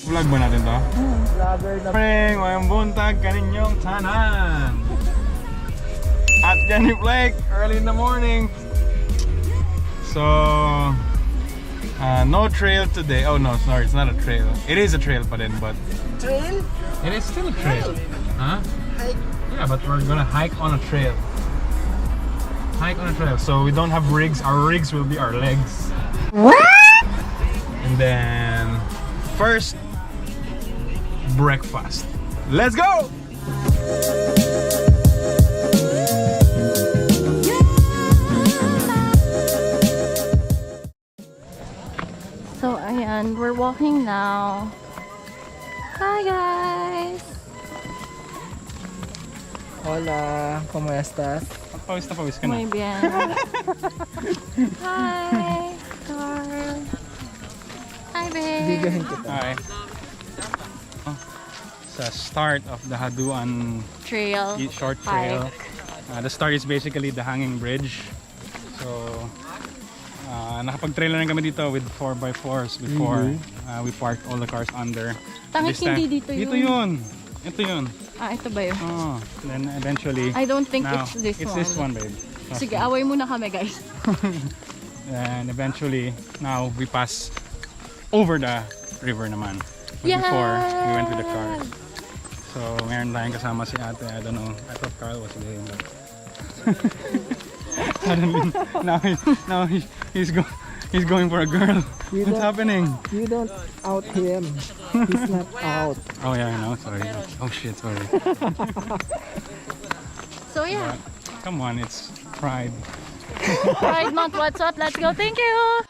Vlog ba natin to? Morning, mayang buntag kaninyong tanan. At Ganip Lake, early in the morning. So, no trail today. Oh no, sorry, it's not a trail. It is a trail pa din, but... Trail? It is still a trail. Huh? Hike. Yeah, but we're gonna hike on a trail. Hike on a trail. So we don't have rigs. Our rigs will be our legs. What? And then first, breakfast. Let's go! So ayan, we're walking now. Hi guys! Hola, ¿cómo estás? Pawis na pawis ka na. Muy bien. Hi, Carl. Hi, babe. Bigahin kita. Hi. Sa start of the Haduan Trail. short trail. Hike. The start is basically the hanging bridge. So, nakapag-trail na kami dito with 4x4s before. We parked all the cars under. Tangik This time- hindi dito yun. Dito yun. Ito yun. Ah, ito ba yun? Oh, then eventually. I don't think now, it's this it's one. this one, babe. Trust Sige, me. away muna kami guys. And eventually, now we pass over the river naman. But before, we went with the car. So, meron tayong kasama si ate. I don't know. I thought Carl was with him. But suddenly, he's going for a girl. What's happening? You don't out him. He's not out. Oh yeah, I know. Sorry. Oh shit, sorry. So yeah, But, come on, it's pride. Pride Month, what's up? Let's go. Thank you.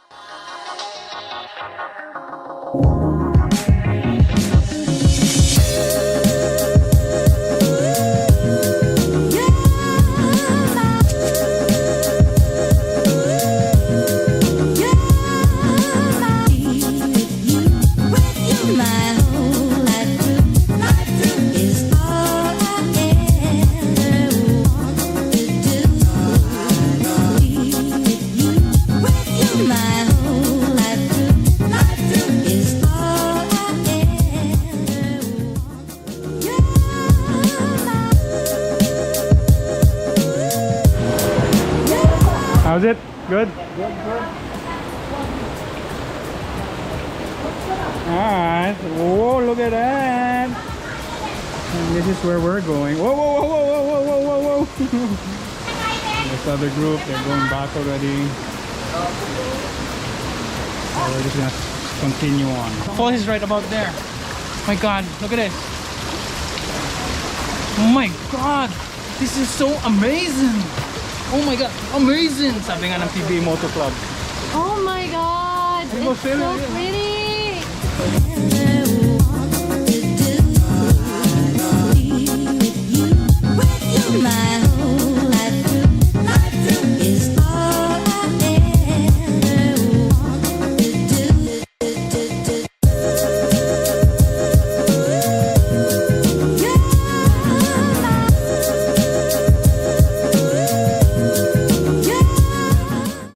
How's it? Good? Good, good. Alright. Whoa, look at that. And this is where we're going. Whoa, whoa, whoa, whoa, whoa, whoa, whoa, whoa. This other group, they're going back already. So we're just gonna continue on. Falls is right about there. My god, look at this. Oh my god, this is so amazing. Oh my god, amazing! Sabi nga ng PBA Moto Club. Oh my god, Go it's sail so it. pretty.